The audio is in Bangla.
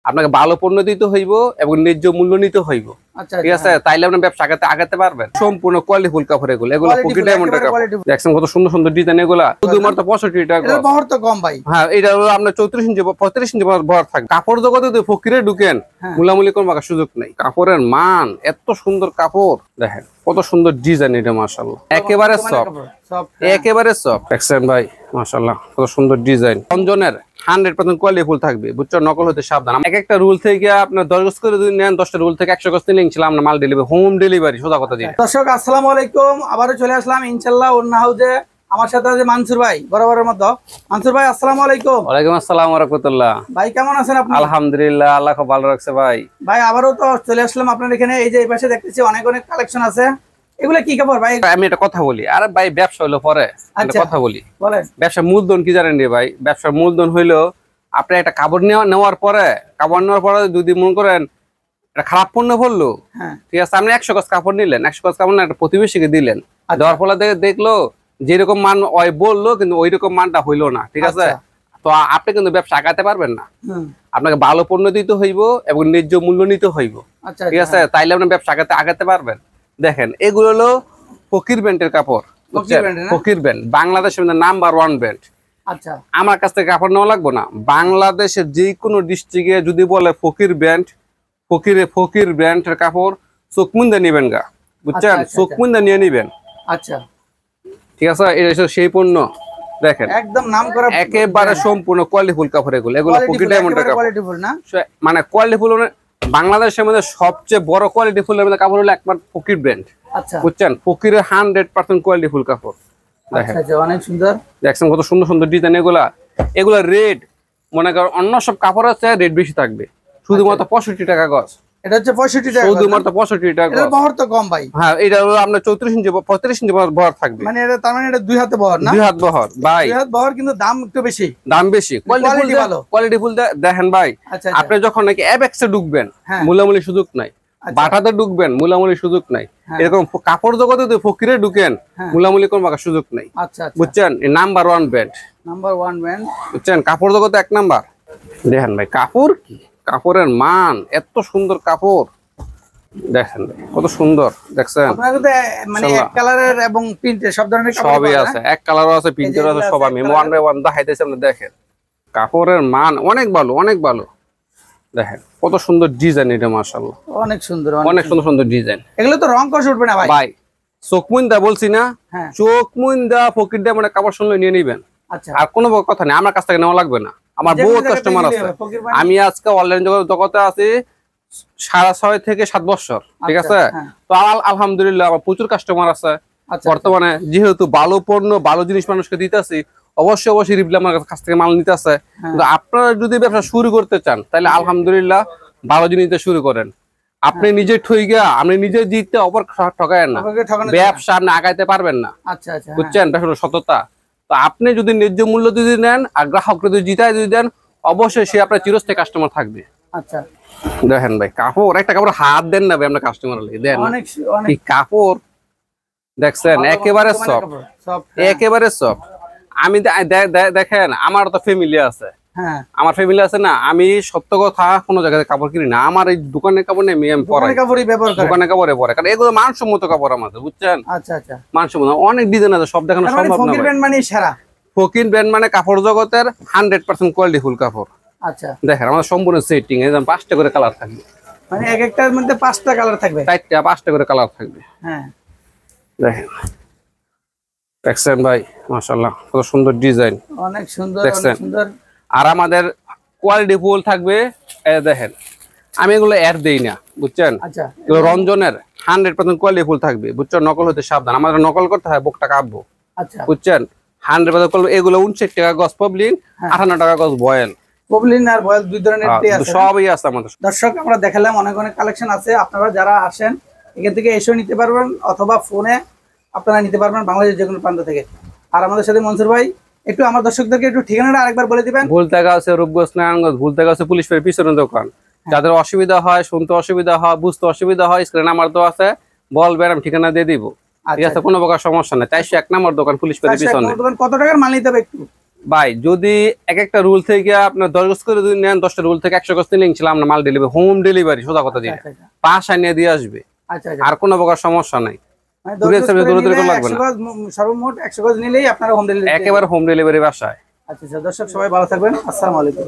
আপনাকে ভালো পণ্য দিতে হইব এবং ন্যায্য মূল্য নিতে হইব। ঠিক আছে, তাইলে আপনি ব্যবসা আগাতে পারবেন। সম্পূর্ণ কোয়ালিটি ফুল কাপড় এগুলো পকেট ডায়মন্ডের কাপড় দেখছেন, কত সুন্দর সুন্দর ডিজাইন এগুলা। শুধুমাত্র 65 টাকা, এর বহর তো কম ভাই। হ্যাঁ, এটা হলো আপনার 34 ইঞ্চি 35 ইঞ্চি বহর থাকে। কাপড় জগতে যদি ফকিরে ঢুকেন মুলামুলি কোনো সুযোগ নাই। কাপড়ের মান এত সুন্দর, কাপড় দেখেন কত সুন্দর ডিজাইন, এটা মাশাআল্লাহ একেবারে সফট, একেবারে সফট দেখছেন ভাই মাশাআল্লাহ কত সুন্দর ডিজাইন। রঞ্জনের 100% কোয়ালিটি ফুল থাকবে, বুঝছো, নকল হতে সাবধান। এক একটা রুল থেকে আপনার 10 গজ করে যদি নেন, 10টা রুল থেকে 100 গজ নিলে ইনশাআল্লাহ আমরা মাল ডেলিভারি, হোম ডেলিভারি, সোজা কথা দিয়ে। দর্শক আসসালামু আলাইকুম, আবারো চলে আসলাম ইনশাআল্লাহ ওন্না হাউজে। আমার সাথে আছে মানসুর ভাই, বরাবরের মতো। মানসুর ভাই আসসালামু আলাইকুম। ওয়ালাইকুম আসসালাম ওয়া রাহমাতুল্লাহ। ভাই কেমন আছেন আপনি? আলহামদুলিল্লাহ, আল্লাহ খুব ভালো রাখছে ভাই। ভাই আবারও তো চলে আসলাম আপনার এখানে। এই যে এই পাশে দেখতেছি অনেক অনেক কালেকশন আছে। এগুলা কি কাপড় ভাই? আমি একটা কথা বলি, আরে ভাই ব্যবসা হলো পরে, একটা কথা বলি। বলেন। ব্যবসার মূলধন কি জানেন রে ভাই? ব্যবসার মূলধন হইলো আপনি একটা কাপড় নেওয়ার পরে যদি মনে করেন একটা খারাপ পণ্য পড়লো, ঠিক আছে, আপনি 100 গজ কাপড় নিলেন, 100 গজ কাপড় একটা প্রতিবেশীকে দিলেন, দেওয়ার ফলে দেখলো যেরকম মান ওই বললো কিন্তু ওই রকম মানটা হইলো না, ঠিক আছে, তো আপনি কিন্তু ব্যবসা আগাতে পারবেন না। আপনাকে ভালো পণ্য দিতে হইব এবং ন্যায্য মূল্য নিতে হইব, ঠিক আছে, তাইলে আপনি ব্যবসা আগাতে পারবেন। দেখেন এগুলো হলো ফকির ব্র্যান্ডের কাপড়, ফকির ব্র্যান্ড বাংলাদেশের নাম্বার 1 ব্র্যান্ড। আচ্ছা, আমার কাছ থেকে কাপড় নেওয়া লাগবে না। বাংলাদেশের যে কোনো ডিস্ট্রিক্টে যদি বলে ফকির ব্র্যান্ড, ফকির ব্র্যান্ডের কাপড় চোখ মুন্দা নিবেন গা, বুঝছেন, চোখ মুন্দা নিয়ে নিবেন। আচ্ছা, ঠিক আছে, এটা সেই পণ্য দেখেন একদম নাম করা, একেবারে সম্পূর্ণ কোয়ালিটি ফুল কাপড় এগুলো ফকির ডায়মন্ডের কাপড়। মানে কোয়ালিটি ফুল, বাংলাদেশের মধ্যে সবচেয়ে বড় কোয়ালিটি ফুলের মধ্যে কাপড় হলো একমাত্র ফকির ব্র্যান্ড। আচ্ছা, বুঝছেন, ফকিরের 100% কোয়ালিটি ফুল কাপড় দেখেন। অনেক সুন্দর, দেখছেন কত সুন্দর সুন্দর ডিজাইন এগুলা রেড, মনে করেন অন্য সব কাপড় আছে রেড বেশি থাকবে, শুধুমাত্র 65 টাকা গজ। এটা হচ্ছে 65 টাকা, শুধুমাত্র 65 টাকা। এর বহর তো কম ভাই। হ্যাঁ, এটা হলো আপনার 34 ইঞ্চি 35 ইঞ্চি বহর থাকবে। মানে এটা তার মানে এটা দুই হাতে বহর না? দুই হাত বহর ভাই, দুই হাত বহর, কিন্তু দাম একটু বেশি। দাম বেশি, কোয়ালিটি ভালো, কোয়ালিটি ফুল দেখেন ভাই। আপনি যখন নাকি এবেক্সে ঢুকবেন মূলামূলি সুযোগ নাই, বাটাতে ঢুকবেন মূলামূলি সুযোগ নাই, এরকম কাপড় জগতে যদি ফকিরে ঢুকেন মূলামূলি কোনো সুযোগ নাই। বুঝছেন, নাম্বার 1 ব্র্যান্ড, নাম্বার 1 ব্র্যান্ড, বুঝছেন, কাপড় জগতে 1 নাম্বার। দেখেন ভাই কাপড় কি, কাপড়ের মান এত সুন্দর, কাপড় দেখেন কত সুন্দর, দেখছেন মানে এক কালারের এবং প্রিন্টের সব ধরনের সবই আছে, এক কালারও আছে, প্রিন্টেরও আছে, সব আমি 1 বাই 1 দেখাইতেছি। আপনি দেখেন কাপড়ের মান অনেক ভালো, অনেক ভালো। দেখেন কত সুন্দর ডিজাইন, এটা মাশাআল্লাহ অনেক সুন্দর, অনেক সুন্দর সুন্দর ডিজাইন। এগুলো তো রং কষ উঠবে না ভাই? ভাই চোখ মুন্দা বলছি না, চোখ মুন্দা ফকির দিয়ে মানে কাপড় শুনলে নিয়ে নিবেন। আচ্ছা, আর কোনো কথা নেই, আমার কাছ থেকে নেওয়া লাগবে না। আমার বহুত কাস্টমার আছে, আমি আজকে অনলাইন জগতে আছি 6.5 থেকে 7 বছর, ঠিক আছে, তো আলহামদুলিল্লাহ আমার প্রচুর কাস্টমার আছে বর্তমানে। যেহেতু ভালো পণ্য, ভালো জিনিস মানুষকে দিতেছি, অবশ্যই অবশ্যই রিপ্লাই আমার কাছ থেকে মাল নিতে আছে। কিন্তু আপনারা যদি ব্যবসা শুরু করতে চান তাহলে আলহামদুলিল্লাহ ভালো জিনিস দিয়ে শুরু করেন। আপনি নিজে ঠইগা, আপনি নিজে জিততে অপর ঠকায়েন না, ব্যবসা আপনি আগাইতে পারবেন না। আচ্ছা আচ্ছা, বুঝছেন, ব্যবসা সততা। তো আপনি যদি ন্যায্য মূল্য যদি নেন আর গ্রাহককে যদি জিতায় যদি দেন, অবশ্যই সে আপনার চিরস্থায়ী কাস্টমার থাকবে। আচ্ছা, দেখেন ভাই কাপড়, একটা কাপড় হাত দেন না ভাই, আমরা কাস্টমার দেন কি কাপড় দেখছেন, একেবারে সফট, একেবারে সফট। আমি দেখেন আমার তো ফ্যামিলি আছে, আমার ফ্যামিলি আছে না, আমি সত্য কথা কোনো জায়গায় কাপড় কিনি না। আমার এই দোকানের কাপড় নেই, আমি পরাই দোকানের কাপড়ে পরে, কারণ এগুলো মানসম্মত কাপড় আমাদের, বুঝছেন। আচ্ছা আচ্ছা, মানসম্মত, অনেক ডিজাইন আছে, সব দেখানো সম্ভব না। ফকির ব্র্যান্ড মানে কাপড় জগতের 100% কোয়ালিটি ফুল কাপড়। আচ্ছা, দেখেন আমাদের সম্পূর্ণ সেটিং, একদম 5টা করে কালার থাকবে, মানে এক একটার মধ্যে 5টা কালার থাকবে, 4টা 5টা করে কালার থাকবে। হ্যাঁ, দেখেন দেখছেন ভাই মাশাআল্লাহ কত সুন্দর ডিজাইন, অনেক সুন্দর, অনেক সুন্দর। আর আমাদের কোয়ালিটি ফুল থাকবে, দেখেন আমি এগুলো অ্যাড দেই না, বুঝছেন। আচ্ছা, এগুলো রঞ্জনের 100% কোয়ালিটি ফুল থাকবে, বুঝছেন, নকল হতে সাবধান। আমাদের নকল করতে হয়, বুকটা কাটবো। আচ্ছা, বুঝছেন, 100% এগুলো 59 টাকা গজ পবলিন, 58 টাকা গজ বয়েল। পবলিন আর বয়েল দুই ধরনের আছে, সবই আছে আমাদের। দর্শক আমরা দেখালাম অনেক অনেক কালেকশন আছে, আপনারা যারা আসেন এখান থেকে এসেও নিতে পারবেন, অথবা ফোনে আপনারা নিতে পারবেন বাংলাদেশের যে কোনো প্রান্ত থেকে। আর আমাদের সাথে মনসুর ভাই, একটু আমার দর্শকদেরকে একটু ঠিকানাটা আরেকবার বলে দিবেন। ভুলতাগা আছে রূপগঞ্জ, নারায়ণগঞ্জ। ভুলতাগা আছে পুলিশ ফাঁড়ির পিছনের দোকান। যাদের অসুবিধা হয়, শুনতে অসুবিধা হয়, বুঝতে অসুবিধা হয়, স্ক্রিনে নাম্বার তো আছে, বলবেন, আমি ঠিকানা দিয়ে দিব। ঠিক আছে, কোনো প্রকার সমস্যা নেই। 401 নম্বর দোকান, পুলিশ ফাঁড়ির পিছনে। কত টাকার মাল নিতে হবে একটু ভাই যদি এক একটা রুল থেকে আপনার 10 গজ করে যদি নেন, 10টা রুল থেকে 100 গজ নিলে ইনশাআল্লাহ আমরা মাল ডেলিভারি, হোম ডেলিভারি, সোজা কথা দিয়ে বাসায় নিয়ে দিয়ে আসবে। আর কোনো প্রকার সমস্যা নাই, সর্বমোট 100 গজ নিলেই আপনারা হোম ডেলিভারি, একেবারে হোম ডেলিভারি বাসায়। আচ্ছা দর্শক সবাই ভালো থাকবেন, আসসালামু আলাইকুম।